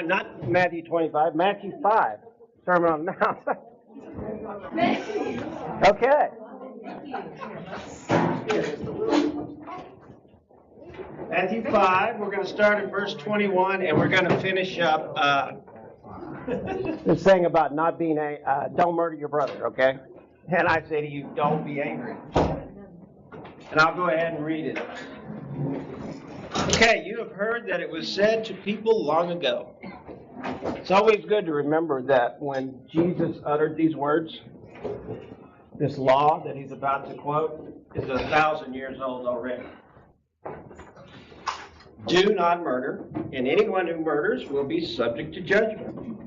Not Matthew 25, Matthew 5, Sermon on the Mount. Okay. Matthew 5, we're going to start at verse 21, and we're going to finish up this thing about not being don't murder your brother, okay? And I say to you, don't be angry. And I'll go ahead and read it. Okay, you have heard that it was said to people long ago. It's always good to remember that when Jesus uttered these words, this law that he's about to quote is 1,000 years old already. Do not murder, and anyone who murders will be subject to judgment.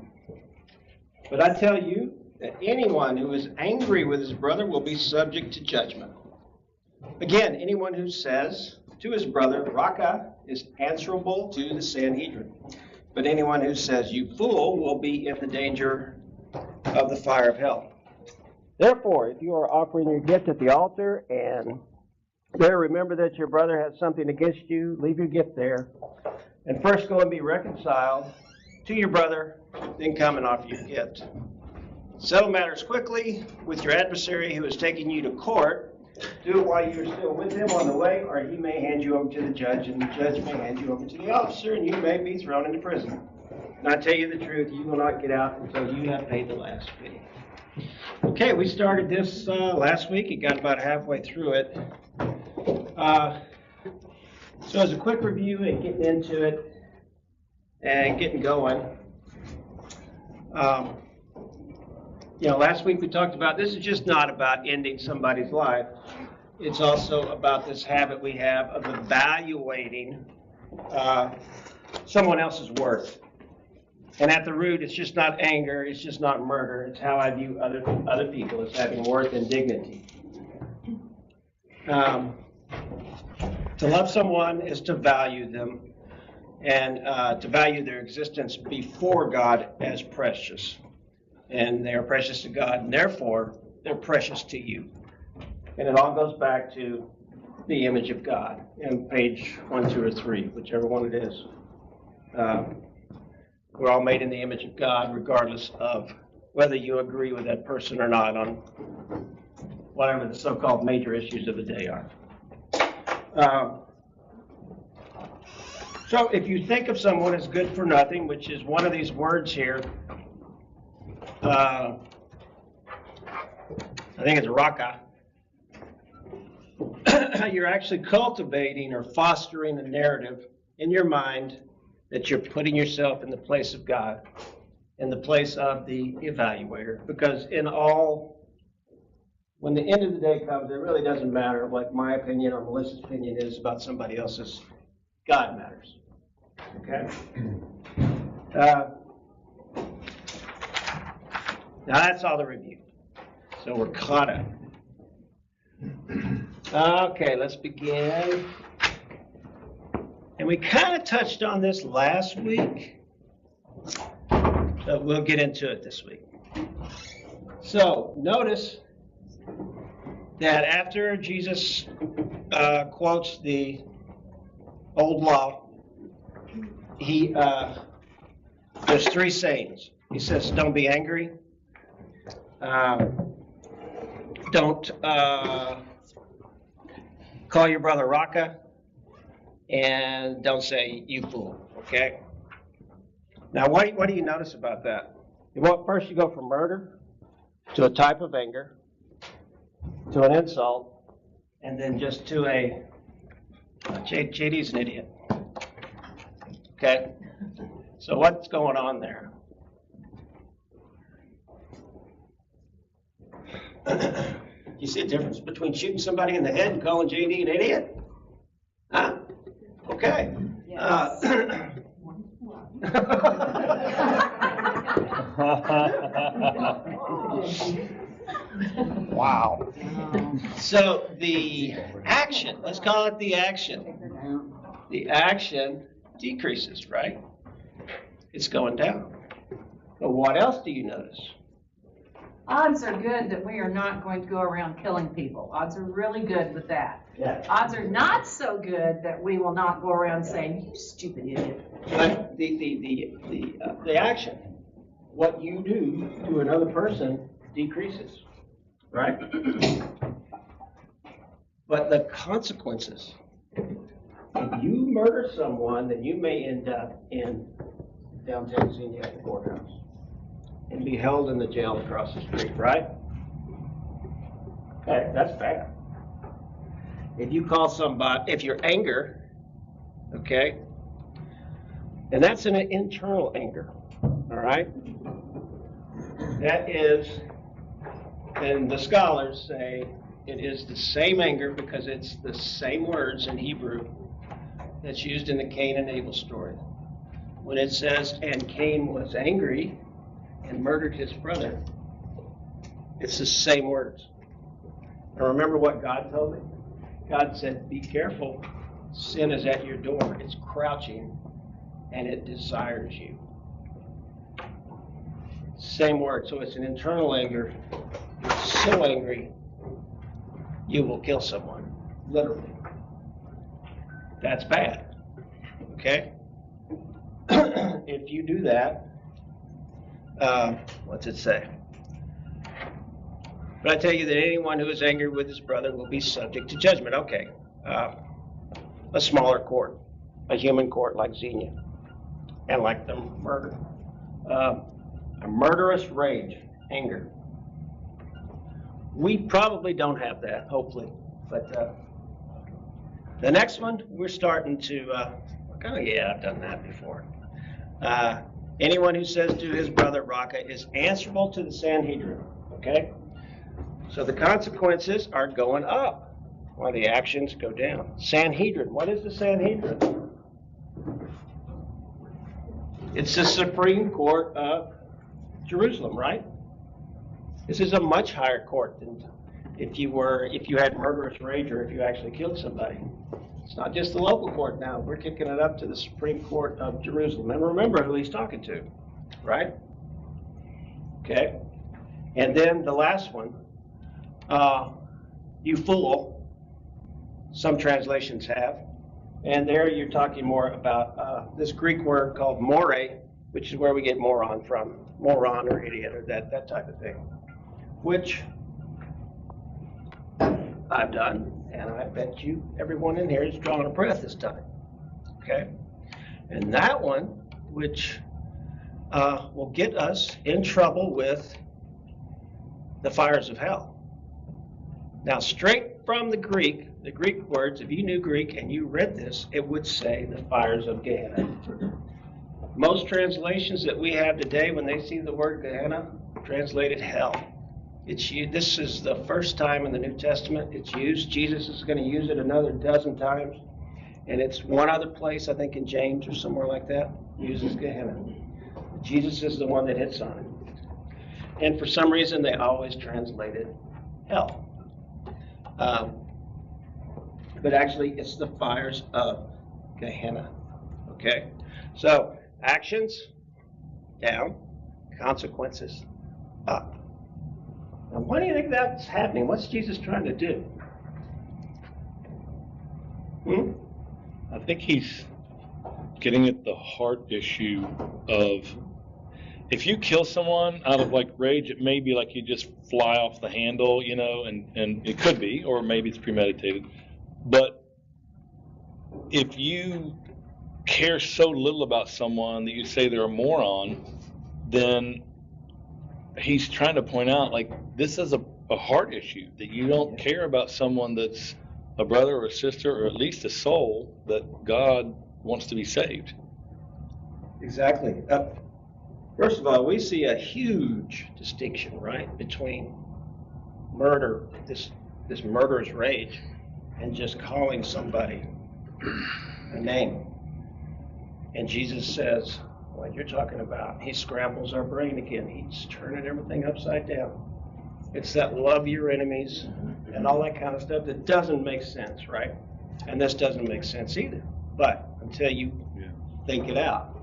But I tell you that anyone who is angry with his brother will be subject to judgment. Again, anyone who says to his brother, Raka, is answerable to the Sanhedrin. But anyone who says, you fool, will be in the danger of the fire of hell. Therefore, if you are offering your gift at the altar and there remember that your brother has something against you, leave your gift there. And first go and be reconciled to your brother, then come and offer your gift. Settle matters quickly with your adversary who is taking you to court. Do it while you are still with him on the way, or he may hand you over to the judge, and the judge may hand you over to the officer, and you may be thrown into prison. And I tell you the truth, you will not get out until you have paid the last fee. Okay, we started this last week. It got about halfway through it. So as a quick review and getting into it and getting going, last week we talked about this is just not about ending somebody's life. It's also about this habit we have of evaluating someone else's worth. And at the root, it's just not anger, it's just not murder. It's how I view other people as having worth and dignity. To love someone is to value them and to value their existence before God as precious. And they are precious to God, and therefore, they're precious to you. And it all goes back to the image of God in page 1, 2, or 3, whichever one it is. We're all made in the image of God, regardless of whether you agree with that person or not on whatever the so-called major issues of the day are. So if you think of someone as good for nothing, which is one of these words here, I think it's Raka, you're actually cultivating or fostering a narrative in your mind that you're putting yourself in the place of God, in the place of the evaluator. Because when the end of the day comes, it really doesn't matter what my opinion or Melissa's opinion is about somebody else's. God matters. Okay? Now that's all the review. So we're caught up. Okay, let's begin. And we kind of touched on this last week, so we'll get into it this week. So notice that after Jesus quotes the old law, there's 3 sayings. He says, don't be angry. Don't call your brother Raka, and don't say you fool. Okay. Now, what do you notice about that? First, you go from murder to a type of anger to an insult, and then just to a JD's an idiot. Okay. So what's going on there? You see a difference between shooting somebody in the head and calling JD an idiot? Huh? Okay. Yes. Wow. So the action, let's call it the action. The action decreases, right? It's going down. But what else do you notice? Odds are good that we are not going to go around killing people. Odds are really good with that. Yeah. Odds are not so good that we will not go around saying, you stupid idiot. But the action, what you do to another person decreases, right? But the consequences, if you murder someone, then you may end up in downtown Xenia at the courthouse and be held in the jail across the street, right? Okay, that's bad. If you call somebody, if your anger, okay, and that's an internal anger, all right? That is, and the scholars say it is the same anger because it's the same words in Hebrew that's used in the Cain and Abel story. When it says, and Cain was angry and murdered his brother, it's the same words. And remember what God told me? God said, be careful, sin is at your door, it's crouching, and it desires you. Same word, so it's an internal anger. You're so angry, you will kill someone, literally. That's bad, okay? If you do that, what's it say? But I tell you that anyone who is angry with his brother will be subject to judgment. Okay, a smaller court, a human court like Xenia, and like the murder. A murderous rage, anger. We probably don't have that, hopefully. But the next one, we're starting to, oh yeah, I've done that before. Anyone who says to his brother, Raka, is answerable to the Sanhedrin, okay? So the consequences are going up while the actions go down. Sanhedrin, what is the Sanhedrin? It's the Supreme Court of Jerusalem, right? This is a much higher court than if you had murderous rage or if you actually killed somebody. It's not just the local court now. We're kicking it up to the Supreme Court of Jerusalem. And remember who he's talking to, right? Okay. And then the last one, you fool, some translations have. And there you're talking more about this Greek word called more, which is where we get moron from. Moron or idiot or that type of thing. Which I've done, and I bet you everyone in here is drawing a breath this time. Okay? And that one, which will get us in trouble with the fires of hell. Now, straight from the Greek words, if you knew Greek and you read this, it would say the fires of Gehenna. Most translations that we have today, when they see the word Gehenna, translated hell. This is the first time in the New Testament it's used. Jesus is going to use it another dozen times. And it's one other place, I think in James or somewhere like that, uses Gehenna. Jesus is the one that hits on it. And for some reason, they always translated hell. But actually, it's the fires of Gehenna. Okay? So, actions, down. Consequences, up. Now, why do you think that's happening? What's Jesus trying to do? I think he's getting at the heart issue of if you kill someone out of like rage, it may be like you just fly off the handle, you know, and it could be, or maybe it's premeditated. But if you care so little about someone that you say they're a moron, then he's trying to point out, like, this is a heart issue, that you don't care about someone that's a brother or a sister or at least a soul that God wants to be saved. Exactly. First of all, we see a huge distinction, right, between murder, this murderous rage, and just calling somebody a name. And Jesus says, what you're talking about, he scrambles our brain again. He's turning everything upside down. It's that love your enemies and all that kind of stuff that doesn't make sense, right? And this doesn't make sense either. But until you think it out.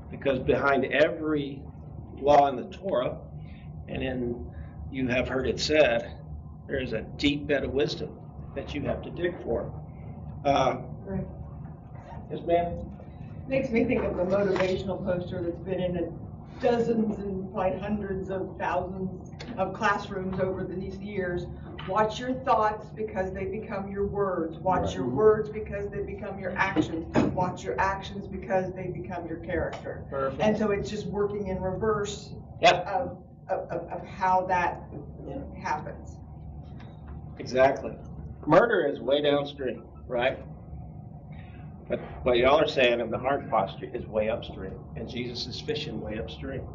Because behind every law in the Torah, and you have heard it said, there is a deep bed of wisdom that you have to dig for. Right. Yes, ma'am? Makes me think of the motivational poster that's been in dozens and probably hundreds of thousands of classrooms over these years. Watch your thoughts because they become your words. Watch your words because they become your actions. Watch your actions because they become your character. Perfect. And so it's just working in reverse Yeah, of how that happens. exactly. Murder is way downstream, right? But what y'all are saying of the heart posture is way upstream. And Jesus is fishing way upstream.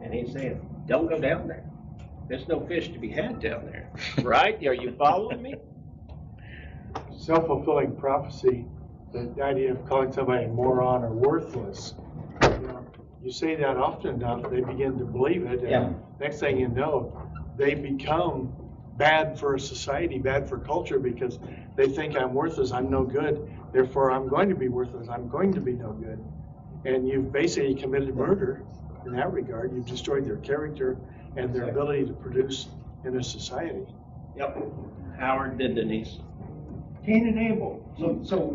And he's saying, don't go down there. There's no fish to be had down there. Right? Are you following me? Self-fulfilling prophecy, the idea of calling somebody a moron or worthless. You say that often enough, they begin to believe it, and Yeah. next thing you know, they become bad for a society, bad for culture, because they think I'm worthless, I'm no good, therefore I'm going to be worthless, I'm going to be no good. And you've basically committed murder in that regard. You've destroyed their character and their ability to produce in a society. Yep. Howard did, Denise. Cain and Abel. So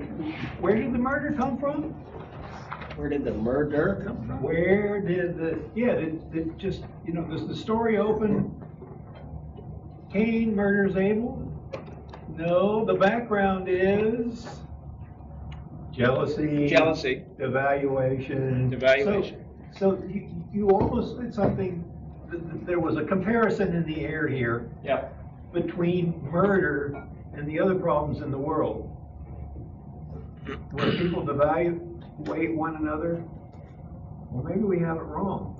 where did the murder come from? Where did the murder come from? Where did it just, does the story open, Cain murders Abel? No, the background is jealousy. Jealousy. Evaluation. Evaluation. So you almost did something, there was a comparison in the air here Yeah. between murder and the other problems in the world. Where people devaluate one another, well, maybe we have it wrong.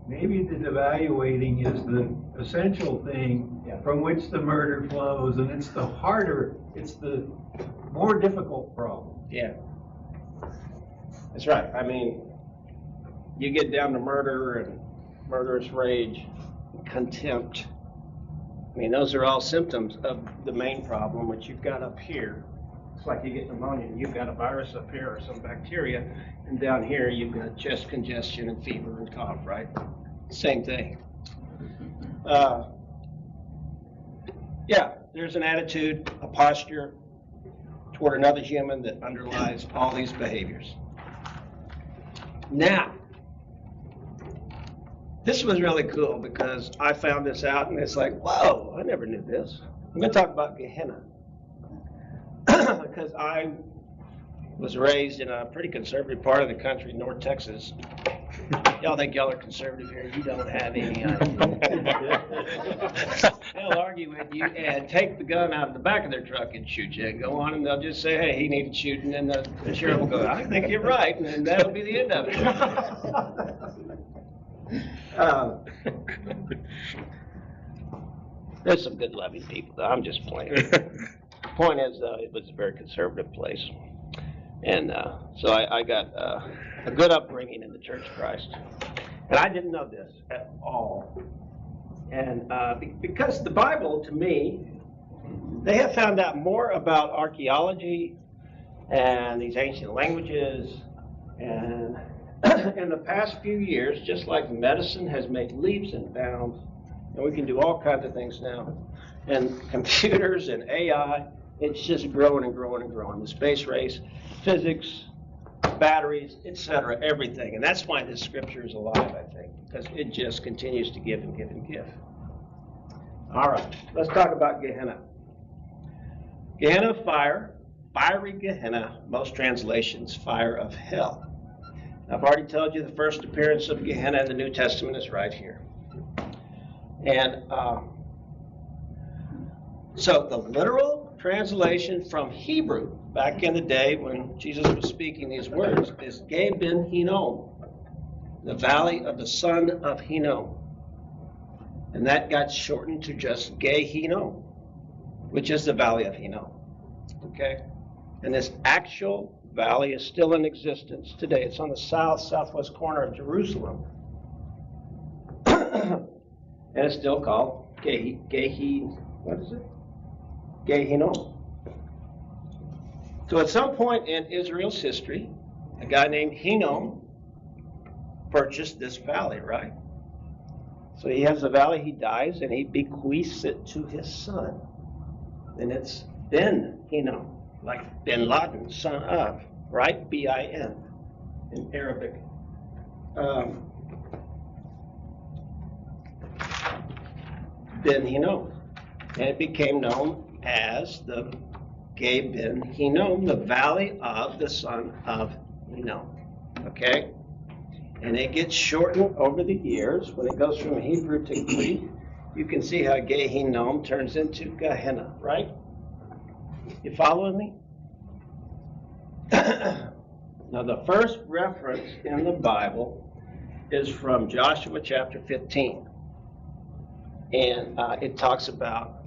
Maybe the devaluating is the essential thing from which the murder flows, and it's the harder, it's the more difficult problem. Yeah. That's right. I mean, you get down to murder and murderous rage, contempt. I mean, those are all symptoms of the main problem, which you've got up here. It's like you get pneumonia, and you've got a virus up here or some bacteria, and down here you've got chest congestion and fever and cough, right? Same thing. Yeah, there's an attitude, a posture toward another human that underlies all these behaviors. Now, this was really cool because I found this out and it's like, whoa, I never knew this. I'm going to talk about Gehenna because I was raised in a pretty conservative part of the country, North Texas. Y'all think y'all are conservative here? You don't have any idea. They'll argue with you and take the gun out of the back of their truck and shoot you and go on, and they'll just say, hey, he needed shooting, and the sheriff will go, I think you're right, and then that'll be the end of it. There's some good loving people, though. I'm just playing. Point is, it was a very conservative place. And so I got a good upbringing in the Church of Christ. And I didn't know this at all. And because the Bible, to me, they have found out more about archaeology and these ancient languages. And in the past few years, just like medicine has made leaps and bounds, and we can do all kinds of things now, and computers and AI, it's just growing and growing and growing. The space race, physics, batteries, etc., everything. And that's why this scripture is alive, I think, because it just continues to give and give and give. All right, let's talk about Gehenna. Gehenna, fire, fiery Gehenna, most translations, fire of hell. I've already told you the first appearance of Gehenna in the New Testament is right here. And so the literal translation from Hebrew back in the day when Jesus was speaking these words is Ge Ben Hinnom, the valley of the son of Hinnom. And that got shortened to just Ge Hinnom, which is the valley of Hinnom. Okay? And this actual valley is still in existence today. It's on the southwest corner of Jerusalem. And it's still called what is it? Ge Hinnom. So at some point in Israel's history, a guy named Hinnom purchased this valley, right? So he has a valley, he dies, and he bequeaths it to his son. And it's Ben Hinnom, like Bin Laden, son of. right? B-I-N in Arabic. Ben Hinnom. And it became known as the Gay Ben Hinnom, the valley of the son of Hinnom. Okay? And it gets shortened over the years. When it goes from Hebrew to Greek, you can see how Gay Hinnom turns into Gehenna, right? You following me? Now, the first reference in the Bible is from Joshua chapter 15. And it talks about,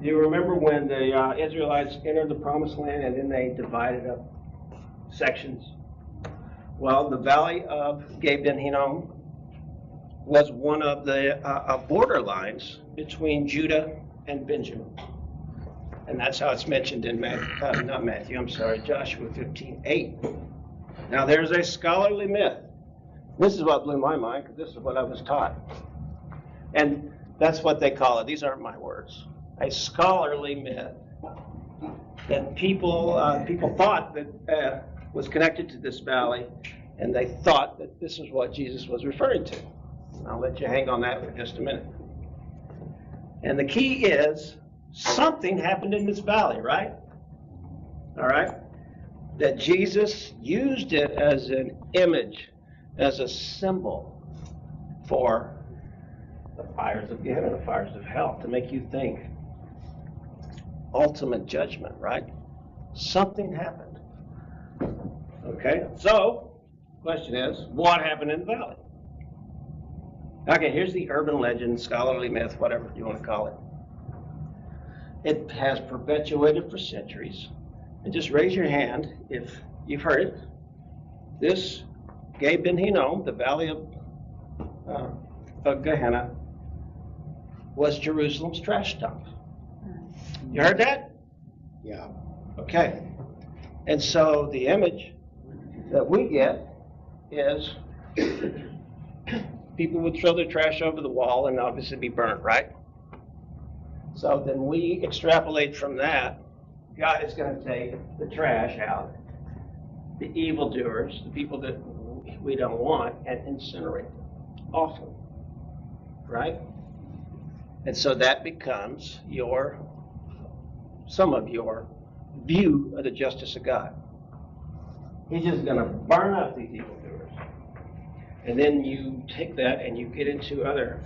do you remember when the Israelites entered the promised land and then they divided up sections? Well, the valley of Gay Ben Hinnom was one of the border lines between Judah and Benjamin. And that's how it's mentioned in Joshua 15:8. Now, there's a scholarly myth. This is what blew my mind, because this is what I was taught. And that's what they call it. These aren't my words. A scholarly myth that people thought that was connected to this valley, and they thought that this is what Jesus was referring to. I'll let you hang on that for just a minute. And the key is, something happened in this valley, right? All right? That Jesus used it as an image, as a symbol for the fires of Gehenna, the fires of hell, to make you think. Ultimate judgment, right? Something happened. Okay? So, question is, what happened in the valley? Okay, here's the urban legend, scholarly myth, whatever you want to call it. It has perpetuated for centuries. And just raise your hand if you've heard it. This Gay Ben Hinnom, the valley of Gehenna, was Jerusalem's trash dump. You heard that? Yeah. Okay. And so the image that we get is people would throw their trash over the wall and obviously be burnt, right? So then we extrapolate from that, God is going to take the trash out, the evildoers, the people that we don't want, and incinerate them. Awful. Right? And so that becomes some of your view of the justice of God. He's just going to burn up these evildoers. And then you take that and you get into other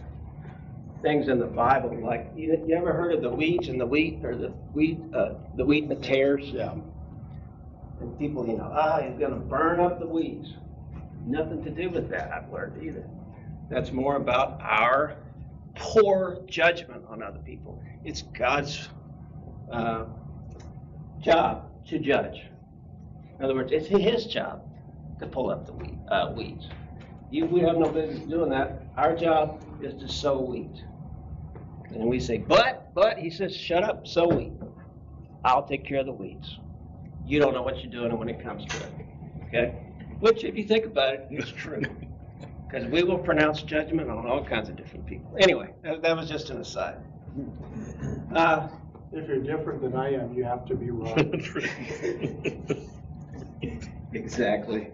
things in the Bible, like you ever heard of the weeds and the wheat, or the wheat and the tares? Yeah. And people, he's going to burn up the weeds. Nothing to do with that, I've learned either. That's more about our poor judgment on other people. It's God's job to judge. In other words, it's His job to pull up the weeds. We have no business doing that. Our job is to sow wheat. And we say, but, he says, shut up, sow wheat. I'll take care of the weeds. You don't know what you're doing when it comes to it. Okay? Which, if you think about it, is true. Because we will pronounce judgment on all kinds of different people. Anyway, that was just an aside. If you're different than I am, you have to be wrong. Exactly.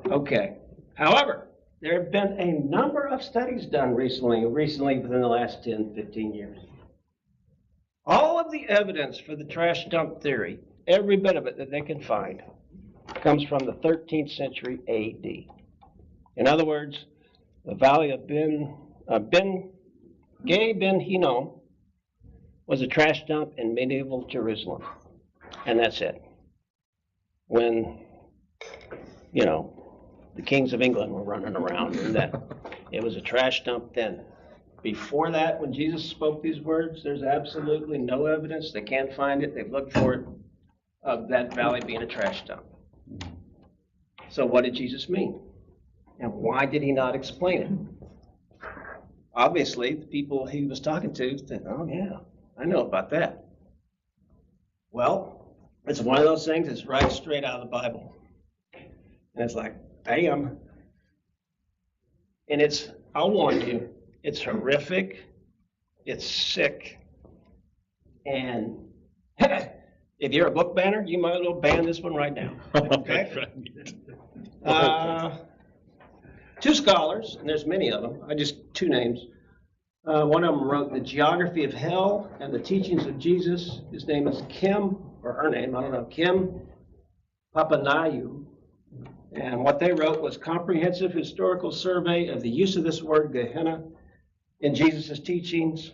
Okay. However, there have been a number of studies done recently within the last 10, 15 years. All of the evidence for the trash dump theory, every bit of it that they can find, comes from the 13th century A.D. In other words, the valley of Gay Ben Hinnom was a trash dump in medieval Jerusalem. And that's it. When, the kings of England were running around, and that it was a trash dump then. Before that, when Jesus spoke these words, there's absolutely no evidence. They can't find it. They've looked for it, of that valley being a trash dump. So what did Jesus mean? And why did he not explain it? Obviously, the people he was talking to said, oh yeah, I know about that. Well, it's one of those things that's right straight out of the Bible. And it's like, bam. And I'll warn you, it's horrific, it's sick, And if you're a book banner, you might as well ban this one right now. Okay? Two scholars, and there's many of them, two names. One of them wrote The Geography of Hell and the Teachings of Jesus. His name is Kim, or her name, I don't know, Kim Papanayu. And what they wrote was Comprehensive Historical Survey of the Use of this word Gehenna in Jesus' teachings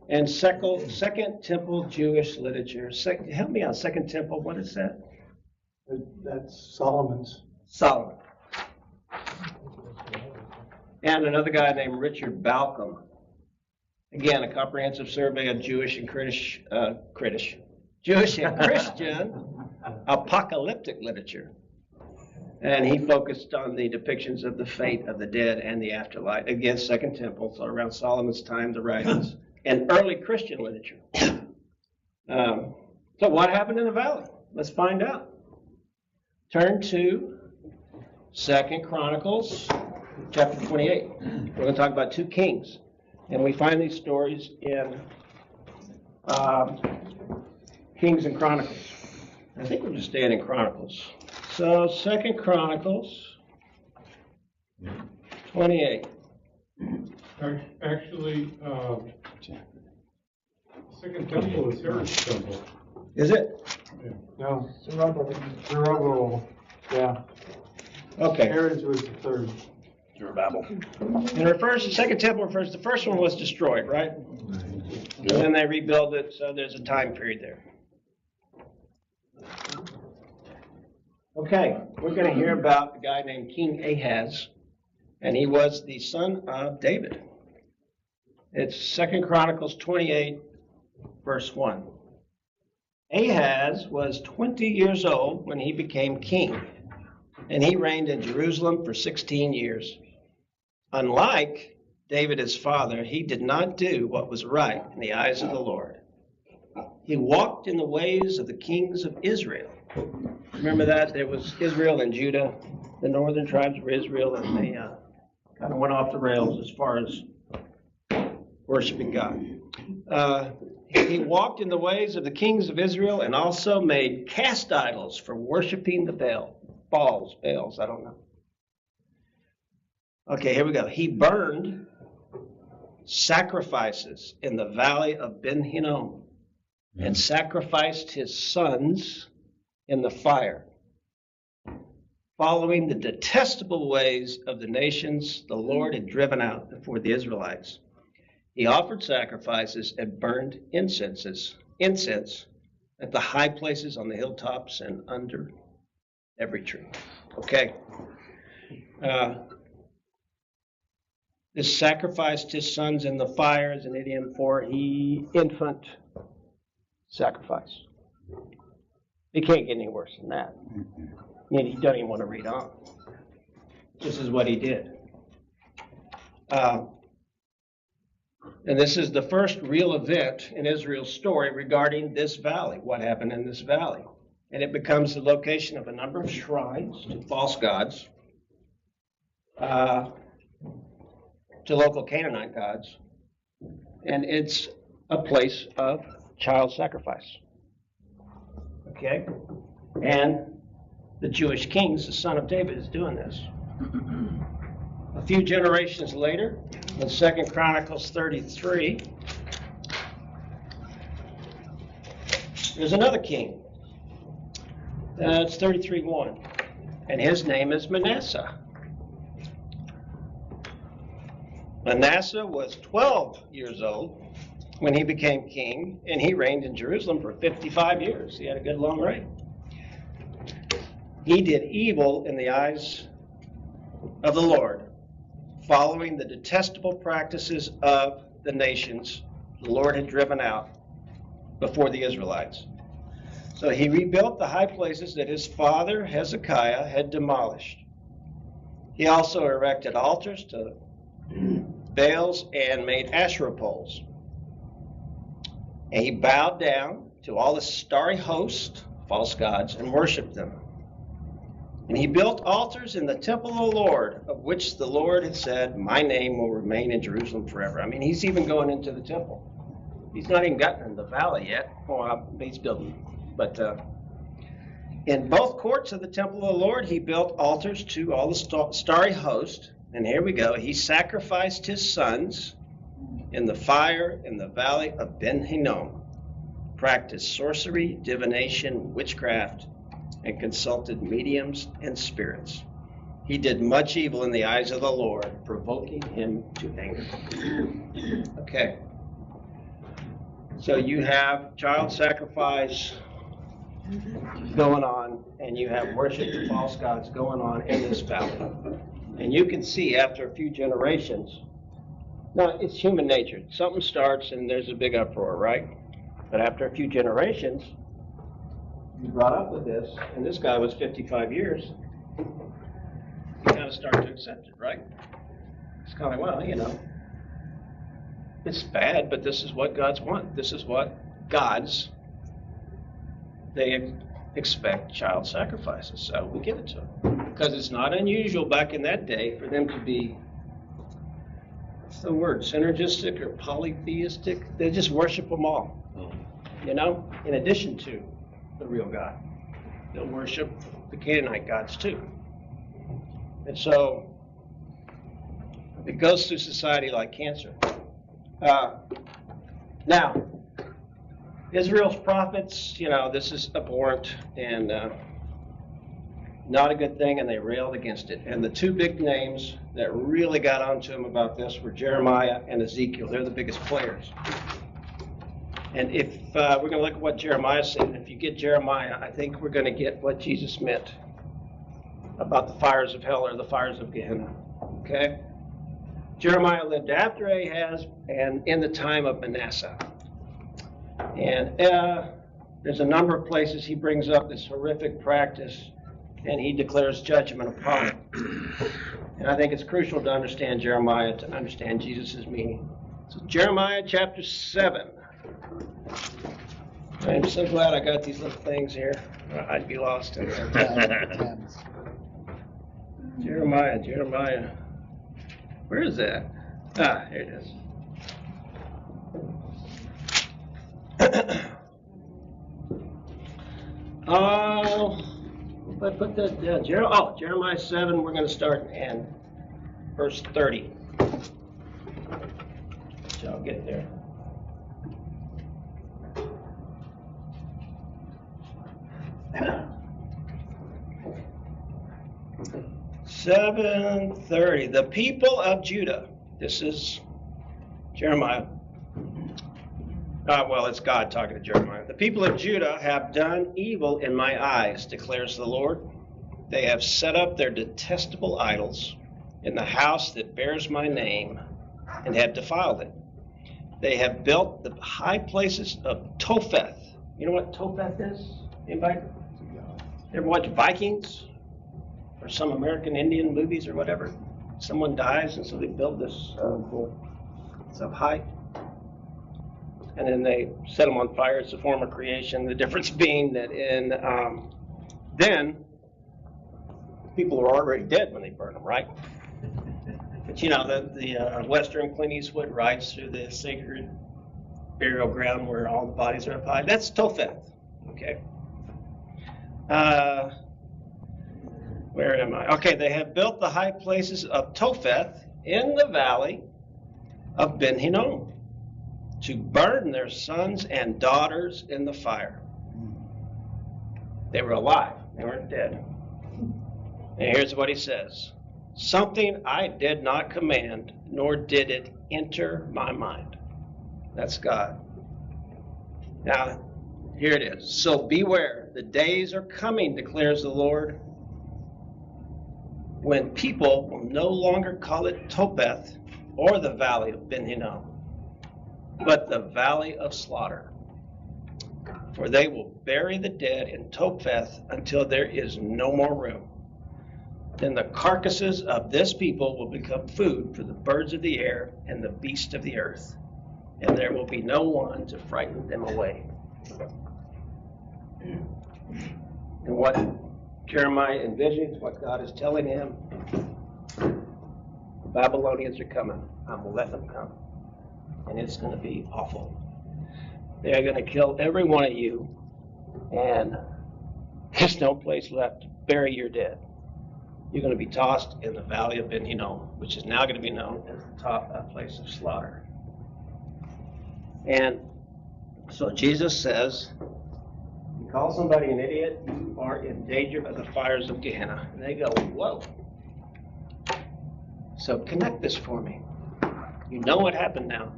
and Second Temple Jewish Literature. Help me out, Second Temple, what is that? That's Solomon's. Solomon. And another guy named Richard Balcom. Again, a comprehensive survey of Jewish and Christian apocalyptic literature. And he focused on the depictions of the fate of the dead and the afterlife. Again, Second Temple, so around Solomon's time, the writings, and early Christian literature. So what happened in the valley? Let's find out. Turn to 2 Chronicles, chapter 28. We're going to talk about two kings. And we find these stories in Kings and Chronicles. I think we're just staying in Chronicles. So 2 Chronicles 28. Actually, Second Temple is Herod's temple. Is it? No, Zerubbabel. Yeah. Okay. Herod's was the third. And it refers to Second Temple refers the first one was destroyed, right? And then they rebuilt it, so there's a time period there. Okay, we're going to hear about a guy named King Ahaz, and he was the son of David. It's 2 Chronicles 28, verse 1. Ahaz was 20 years old when he became king, and he reigned in Jerusalem for 16 years. Unlike David his father, he did not do what was right in the eyes of the Lord. He walked in the ways of the kings of Israel. Remember that? There was Israel and Judah, the northern tribes of Israel, and they kind of went off the rails as far as worshiping God. He walked in the ways of the kings of Israel and also made cast idols for worshiping the Baals, I don't know. Okay, here we go. He burned sacrifices in the valley of Ben Hinnom and sacrificed his sons in the fire, following the detestable ways of the nations the Lord had driven out before the Israelites. He offered sacrifices and burned incense at the high places on the hilltops and under every tree. Okay. This sacrificed his sons in the fire is an idiom for infant sacrifice. It can't get any worse than that. You don't even want to read on. This is what he did. And this is the first real event in Israel's story regarding this valley, what happened in this valley. And it becomes the location of a number of shrines to false gods, to local Canaanite gods, and it's a place of child sacrifice. Okay? And the Jewish king, the son of David, is doing this. A few generations later, in 2 Chronicles 33, there's another king. It's 33:1, and his name is Manasseh. Manasseh was 12 years old when he became king, and he reigned in Jerusalem for 55 years. He had a good long reign. He did evil in the eyes of the Lord, following the detestable practices of the nations the Lord had driven out before the Israelites. So he rebuilt the high places that his father Hezekiah had demolished. He also erected altars to Baals and made Asherah poles. And he bowed down to all the starry host, false gods, and worshiped them. And he built altars in the temple of the Lord, of which the Lord had said, "My name will remain in Jerusalem forever." I mean, he's even going into the temple. He's not even gotten in the valley yet. Well, he's building. But in both courts of the temple of the Lord, he built altars to all the starry host. And here we go. He sacrificed his sons in the fire in the valley of Ben Hinnom, practiced sorcery, divination, witchcraft, and consulted mediums and spirits. He did much evil in the eyes of the Lord, provoking him to anger. Okay. So you have child sacrifice going on, and you have worship to false gods going on in this valley. And you can see after a few generations, now it's human nature. Something starts and there's a big uproar, right? But after a few generations, you brought up with this, and this guy was 55 years, you kind of start to accept it, right? It's kind of like, well, you know, it's bad, but this is what God's want. This is what God's, they expect child sacrifices, so we give it to them. Because it's not unusual back in that day for them to be, what's the word, synergistic or polytheistic? They just worship them all, you know, in addition to the real God. They'll worship the Canaanite gods too. And so it goes through society like cancer. Now, Israel's prophets, you know, this is abhorrent and not a good thing, and they railed against it. And the two big names that really got onto him about this were Jeremiah and Ezekiel. They're the biggest players. And if we're going to look at what Jeremiah said, if you get Jeremiah, I think we're going to get what Jesus meant about the fires of hell or the fires of Gehenna. Okay? Jeremiah lived after Ahaz and in the time of Manasseh. And there's a number of places he brings up this horrific practice, and he declares judgment upon it. And I think it's crucial to understand Jeremiah, to understand Jesus' meaning. So Jeremiah chapter 7. I'm so glad I got these little things here. I'd be lost in there. Jeremiah. Where is that? Ah, here it is. If I put that down, Jeremiah 7, we're going to start in verse 30. So I'll get there. $7:30. The people of Judah. This is Jeremiah. Well, it's God talking to Jeremiah. The people of Judah have done evil in my eyes, declares the Lord. They have set up their detestable idols in the house that bears my name and have defiled it. They have built the high places of Topheth. You know what Topheth is? Anybody? Ever watch Vikings? Or some American Indian movies or whatever? Someone dies, and so they build this it's up high. And then they set them on fire. It's a form of creation. The difference being that then people were already dead when they burned them, right? But you know, the Western Clint Eastwood rides through the sacred burial ground where all the bodies are up high. That's Topheth, okay? Where am I? Okay, they have built the high places of Topheth in the valley of Ben Hinnom to burn their sons and daughters in the fire. They were alive. They weren't dead. And here's what he says. Something I did not command, nor did it enter my mind. That's God. Now, here it is. So beware, the days are coming, declares the Lord, when people will no longer call it Topheth or the valley of Ben Hinnom, but the valley of slaughter. For they will bury the dead in Topheth until there is no more room. Then the carcasses of this people will become food for the birds of the air and the beasts of the earth, and there will be no one to frighten them away. And what Jeremiah envisions, what God is telling him, the Babylonians are coming. I'm going to let them come. And it's going to be awful. They're going to kill every one of you, and there's no place left to bury your dead. You're going to be tossed in the valley of Ben Hinnom, which is now going to be known as the place of slaughter. And so Jesus says, you call somebody an idiot, you are in danger of the fires of Gehenna. And they go, whoa. So connect this for me. You know what happened now.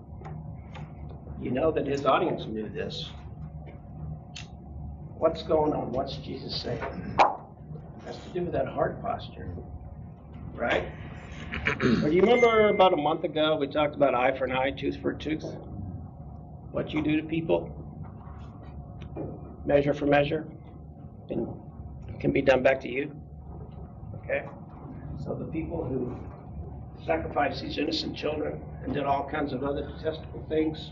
You know that his audience knew this. What's going on? What's Jesus saying? It has to do with that heart posture, right? Well, you remember about a month ago we talked about eye for an eye, tooth for a tooth? What you do to people, measure for measure, and it can be done back to you. Okay? So the people who sacrificed these innocent children and did all kinds of other detestable things,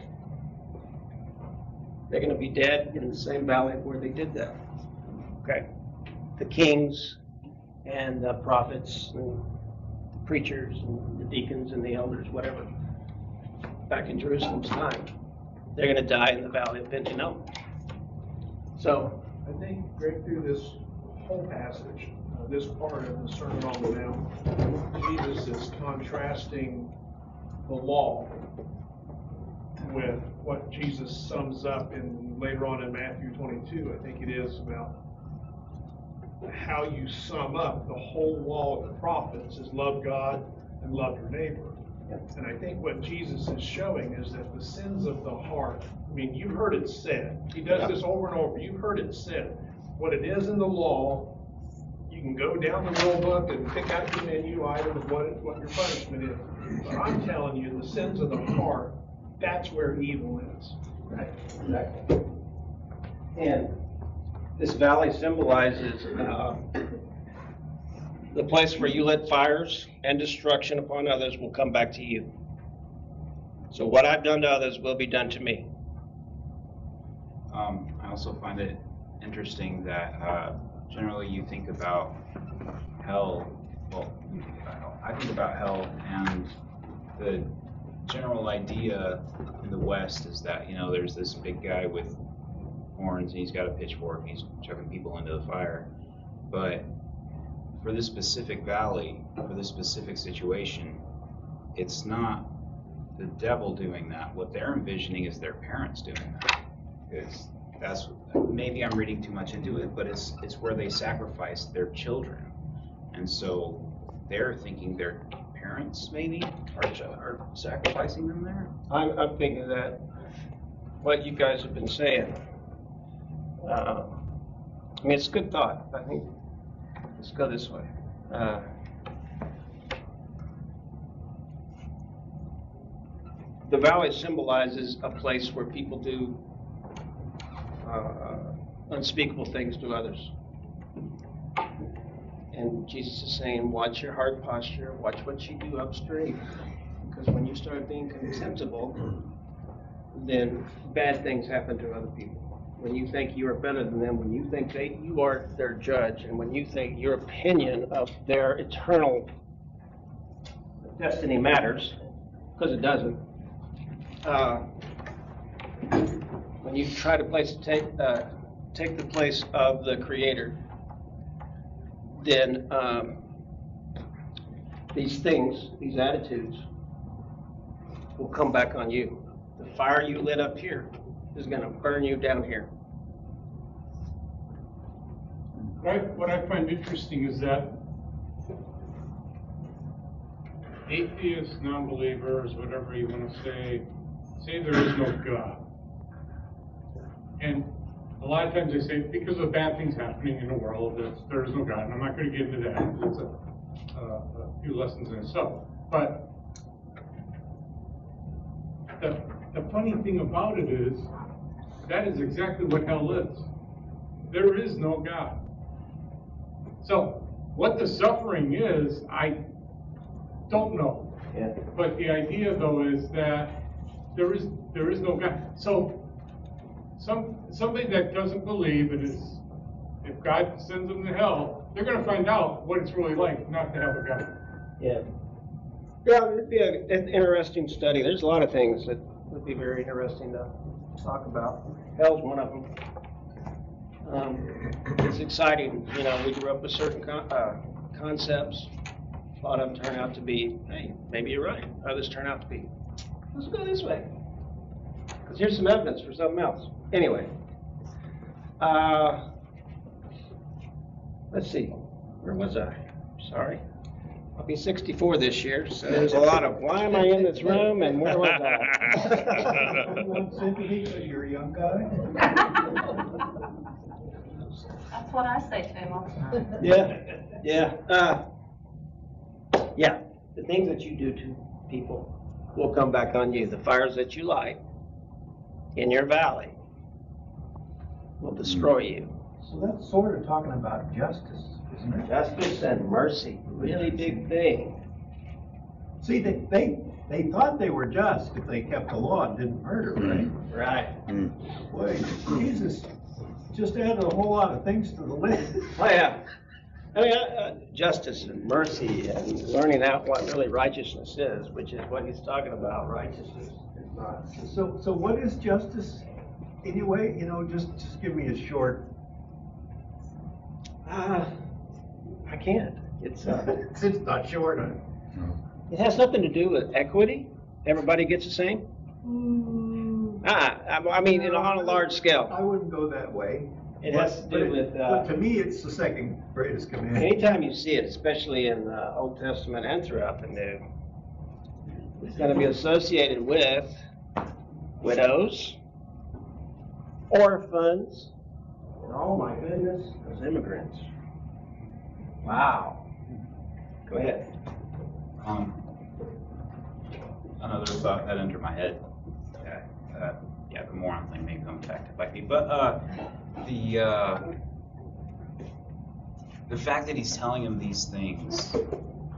they're going to be dead in the same valley where they did that. Okay? The kings and the prophets and the preachers and the deacons and the elders, whatever, back in Jerusalem's time, they're going to die in the valley of Ben Hinnom. So, I think right through this whole passage, this part of the Sermon on the Mount, Jesus is contrasting the law with what Jesus sums up in later on in Matthew 22. I think it is about how you sum up the whole law of the prophets is love God and love your neighbor. And I think what Jesus is showing is that the sins of the heart, I mean, you've heard it said. He does this over and over. You've heard it said. What it is in the law, you can go down the rule book and pick out your menu item of what your punishment is. But I'm telling you, the sins of the heart, that's where evil is. right, exactly. And this valley symbolizes the place where you lit fires and destruction upon others will come back to you. So what I've done to others will be done to me. I also find it interesting that generally you think about hell, well, you think about hell. I think about hell, and the general idea in the West is that, there's this big guy with horns and he's got a pitchfork and he's chucking people into the fire. But for this specific valley, for this specific situation, it's not the devil doing that. What they're envisioning is their parents doing that. Because that's, maybe I'm reading too much into it, but it's where they sacrificed their children. And so they're thinking their parents maybe are sacrificing them there. I'm thinking that what you guys have been saying, it's a good thought. I think let's go this way. The valley symbolizes a place where people do unspeakable things to others. And Jesus is saying, watch your heart posture, watch what you do upstream. Because when you start being contemptible, then bad things happen to other people. When you think you are better than them, when you think you are their judge, and when you think your opinion of their eternal destiny matters, because it doesn't, when you try to take the place of the Creator, then these things, these attitudes, will come back on you. The fire you lit up here is going to burn you down here. What I find interesting is that atheists, non-believers, whatever you want to say there is no God. And a lot of times they say, because of bad things happening in the world, there is no God. And I'm not going to get into that. It's a few lessons in itself. But the funny thing about it is, that is exactly what hell is. There is no God. So, what the suffering is, I don't know. Yeah. But the idea, though, is that there is no God. So, somebody that doesn't believe and is, if God sends them to hell, they're going to find out what it's really like not to have a God. Yeah. Yeah, it'd be an interesting study. There's a lot of things that would be very interesting to talk about. Hell's one of them. It's exciting, you know, we grew up with certain concepts. A lot of them turn out to be, hey, maybe you're right. Others turn out to be, let's go this way. Because here's some evidence for something else. Anyway, let's see, where was I? Sorry. I'll be 64 this year, so there's a lot of, why am I in this room and where was I? You want sympathy because you're a young guy? That's what I say to him all the time. Yeah, the things that you do to people will come back on you. The fires that you light in your valley will destroy you. So that's sort of talking about justice, isn't it? Justice and mercy, really big thing. See, they thought they were just if they kept the law and didn't murder, right? Right. Boy, Jesus just added a whole lot of things to the list. Oh, yeah. I mean, justice and mercy and learning out what really righteousness is, which is what he's talking about. Righteousness is not. So what is justice anyway? You know, just give me a short. I can't. It's not short. it has nothing to do with equity. Everybody gets the same. I mean, on a large scale. I wouldn't go that way. It has to do with. But to me, it's the second greatest commandment. Anytime you see it, especially in the Old Testament and throughout the New, it's going to be associated with widows, orphans, and oh my goodness, those immigrants. Wow. Go ahead. Another thought that entered my head. Yeah, the moron thing may come back to bite me, but the fact that he's telling him these things,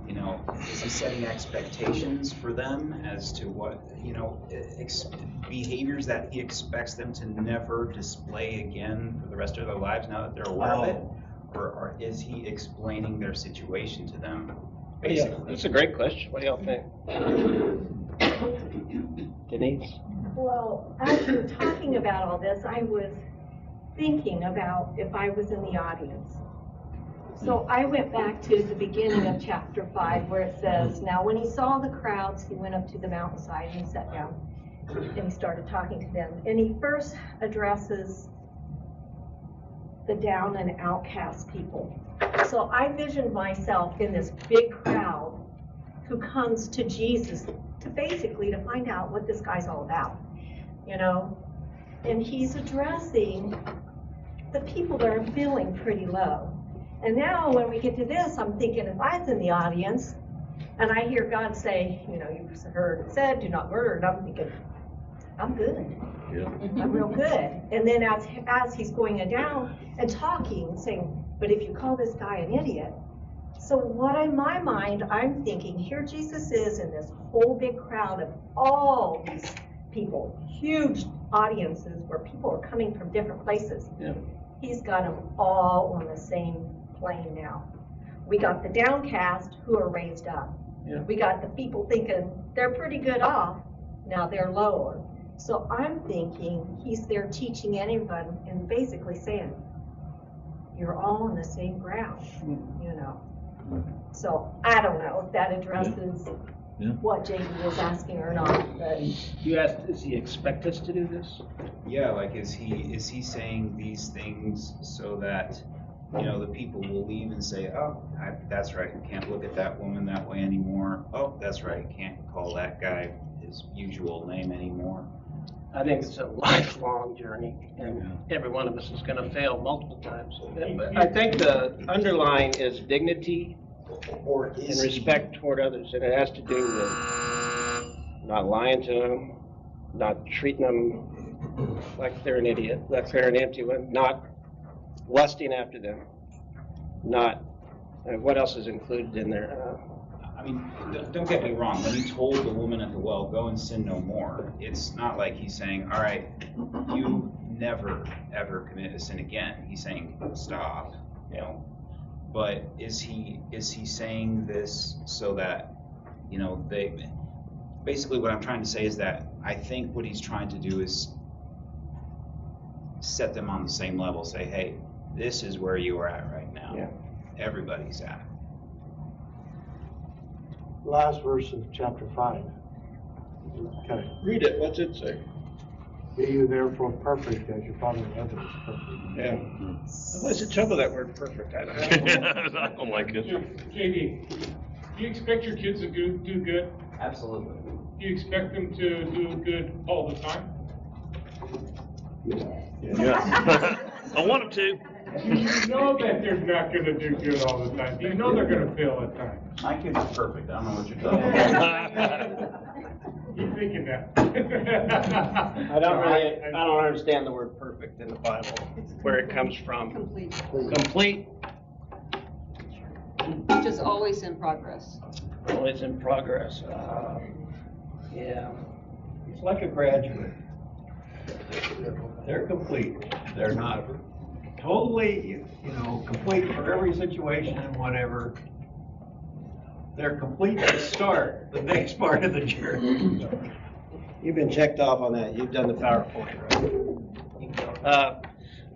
you know, is he setting expectations for them as to what, you know, behaviors that he expects them to never display again for the rest of their lives now that they're aware of it? Or is he explaining their situation to them, basically? Yeah, that's a great question. What do y'all think? Denise? Well, as you were talking about all this, I was thinking about if I was in the audience. So I went back to the beginning of chapter 5 where it says, now when he saw the crowds, he went up to the mountainside and he sat down and he started talking to them. And he first addresses the down and outcast people. So I visioned myself in this big crowd who comes to Jesus to basically to find out what this guy's all about, you know? And he's addressing the people that are feeling pretty low. And now when we get to this, I'm thinking if I was in the audience and I hear God say, you know, you've heard it said, do not murder, and I'm thinking, I'm good. Yeah. I'm real good. And then as he's going down and talking, saying, but if you call this guy an idiot. So what in my mind, I'm thinking, here Jesus is in this whole big crowd of all these people, huge audiences where people are coming from different places. Yeah. He's got them all on the same plane now. We got the downcast who are raised up. Yeah. We got the people thinking they're pretty good off, now they're lower. So I'm thinking he's there teaching anyone and basically saying, you're all on the same ground, you know. So I don't know if that addresses what Jacob was asking or not, but. You asked, does he expect us to do this? Yeah, like is he saying these things so that, you know, the people will leave and say, oh, that's right, you can't look at that woman that way anymore. Oh, that's right, you can't call that guy his usual name anymore. I think it's a lifelong journey, and every one of us is going to fail multiple times. But I think the underlying is dignity and respect toward others, and it has to do with not lying to them, not treating them like they're an idiot, like they're an empty one, not lusting after them, not what else is included in there. I mean, don't get me wrong, when he told the woman at the well, go and sin no more, it's not like he's saying, all right, you never, ever commit a sin again. He's saying, stop, you know. But is he saying this so that, you know, basically what I'm trying to say is that I think what he's trying to do is set them on the same level, say, hey, this is where you are at right now. Yeah. Everybody's at. Last verse of chapter 5. Okay. Read it, what's it say? Be you therefore perfect as your Father in heaven is perfect. Yeah. What's the trouble with that word perfect? I don't know. I don't like it. JD, do you expect your kids to do good? Absolutely. Do you expect them to do good all the time? Yeah. I want them to. Do you know that they're not gonna do good all the time? Do you know they're gonna fail at times? My kid's perfect. I don't know what you're talking about. Keep thinking that. I don't understand the word perfect in the Bible, where it comes from. Complete, Just always in progress. always in progress. Yeah, it's like a graduate. They're complete. They're not totally, complete for every situation and whatever. They're complete to start the next part of the journey. You've been checked off on that. You've done the PowerPoint, right?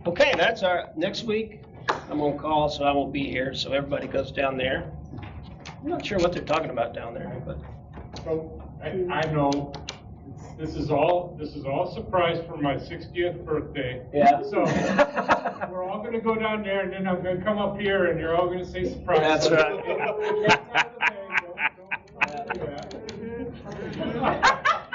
Okay, that's our, next week, I'm on call, so I won't be here, so everybody goes down there. I'm not sure what they're talking about down there, but. So, I know, this is all a surprise for my 60th birthday. Yeah. So, we're all gonna go down there, and then I'm gonna come up here, and you're all gonna say surprise. That's right.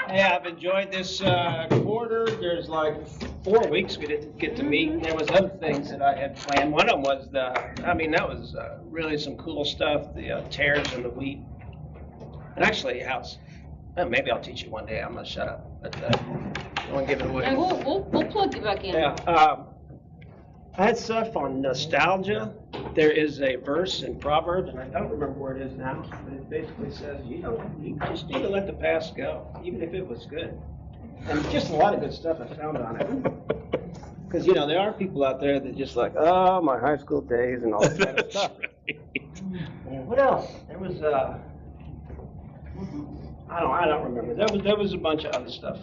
Hey, I've enjoyed this quarter. There's like 4 weeks we didn't get to meet. There was other things that I had planned. One of them was that was really some cool stuff, the tares and the wheat. And actually, maybe I'll teach you one day. I'm gonna shut up, but I won't give it away. And we'll plug you back in. Yeah. I had stuff on nostalgia. There is a verse in Proverbs, and I don't remember where it is now, but it basically says, you just need to let the past go, even if it was good. And just a lot of good stuff I found on it. Because, there are people out there that just like, oh, my high school days and all that kind of stuff. And what else? There was, I don't remember. There was a bunch of other stuff.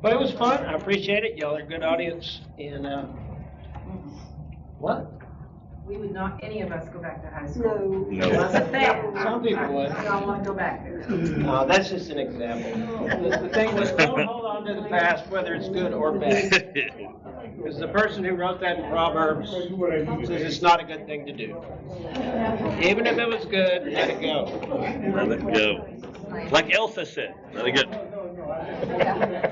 But it was fun. I appreciate it. Y'all are a good audience. And, what? We would not, any of us, go back to high school. No. Unless they- Some people would. I don't want to go back there. No, that's just an example. The thing was, don't hold on to the past, whether it's good or bad. Because the person who wrote that in Proverbs says it's not a good thing to do. Even if it was good, let it go. Let it go. Like Elsa said, let it go. Yeah.